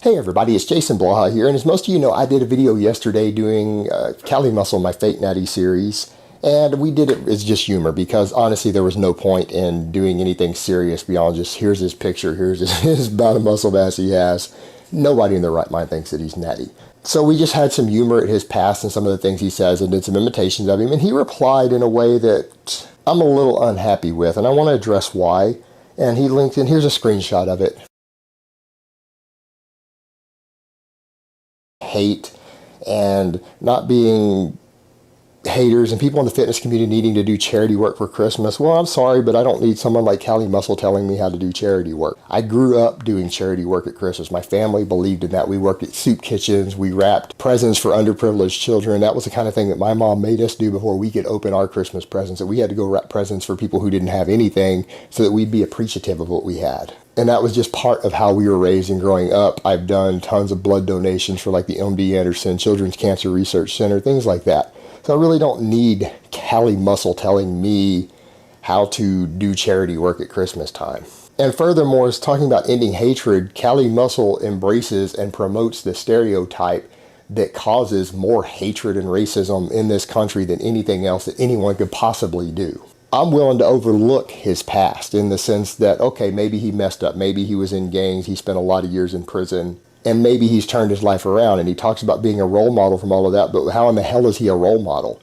Hey everybody, it's Jason Blaha here, and as most of you know, I did a video yesterday doing Cali Muscle, my Fake Natty series, and we did it as just humor because honestly there was no point in doing anything serious beyond just here's his picture, here's his amount of muscle mass he has. Nobody in their right mind thinks that he's natty. So we just had some humor at his past and some of the things he says and did some imitations of him, and he replied in a way that I'm a little unhappy with, and I want to address why. And he linked in, here's a screenshot of it. Hate and not being haters and people in the fitness community needing to do charity work for Christmas. Well, I'm sorry, but I don't need someone like Cali Muscle telling me how to do charity work. I grew up doing charity work at Christmas. My family believed in that. We worked at soup kitchens. We wrapped presents for underprivileged children. That was the kind of thing that my mom made us do before we could open our Christmas presents. That we had to go wrap presents for people who didn't have anything so that we'd be appreciative of what we had. And that was just part of how we were raised and growing up. I've done tons of blood donations for like the MD Anderson Children's Cancer Research Center, things like that. So I really don't need Cali Muscle telling me how to do charity work at Christmas time. And furthermore, is talking about ending hatred, Cali Muscle embraces and promotes the stereotype that causes more hatred and racism in this country than anything else that anyone could possibly do. I'm willing to overlook his past in the sense that, okay, maybe he messed up. Maybe he was in gangs. He spent a lot of years in prison. And maybe he's turned his life around. And he talks about being a role model from all of that. But how in the hell is he a role model?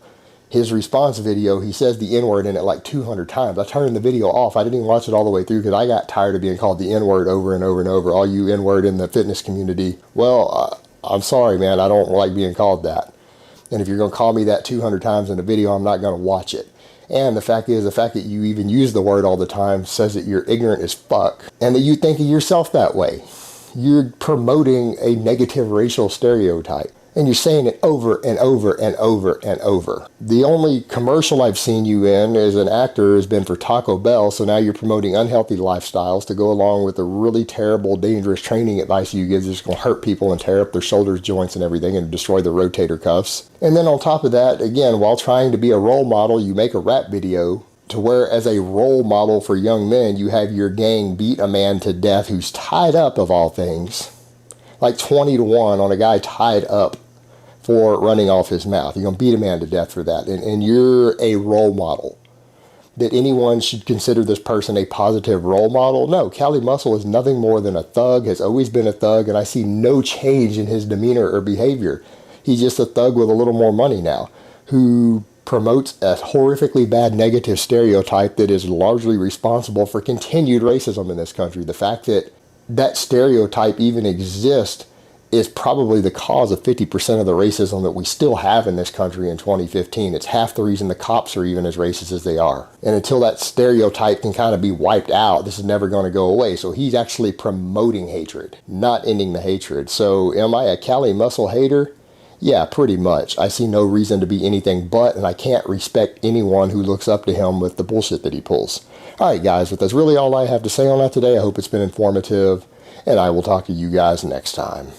His response video, he says the N-word in it like 200 times. I turned the video off. I didn't even watch it all the way through because I got tired of being called the N-word over and over and over. All you N-word in the fitness community. Well, I'm sorry, man. I don't like being called that. And if you're going to call me that 200 times in a video, I'm not going to watch it. And the fact that you even use the word all the time says that you're ignorant as fuck and that you think of yourself that way. You're promoting a negative racial stereotype and you're saying it over and over and over and over. The only commercial I've seen you in as an actor has been for Taco Bell, so now you're promoting unhealthy lifestyles to go along with the really terrible, dangerous training advice you give that's going to hurt people and tear up their shoulders, joints, and everything and destroy the rotator cuffs. And then on top of that, again, while trying to be a role model, you make a rap video to where as a role model for young men, you have your gang beat a man to death who's tied up, of all things, like 20-1 on a guy tied up for running off his mouth. You're going to beat a man to death for that. And you're a role model. That anyone should consider this person a positive role model? No, Cali Muscle is nothing more than a thug, has always been a thug, and I see no change in his demeanor or behavior. He's just a thug with a little more money now, who promotes a horrifically bad negative stereotype that is largely responsible for continued racism in this country. The fact that that stereotype even exists is probably the cause of 50% of the racism that we still have in this country in 2015. It's half the reason the cops are even as racist as they are. And until that stereotype can kind of be wiped out, this is never going to go away. So he's actually promoting hatred, not ending the hatred. So am I a Cali Muscle hater? Yeah, pretty much. I see no reason to be anything but, and I can't respect anyone who looks up to him with the bullshit that he pulls. All right, guys, but that's really all I have to say on that today. I hope it's been informative, and I will talk to you guys next time.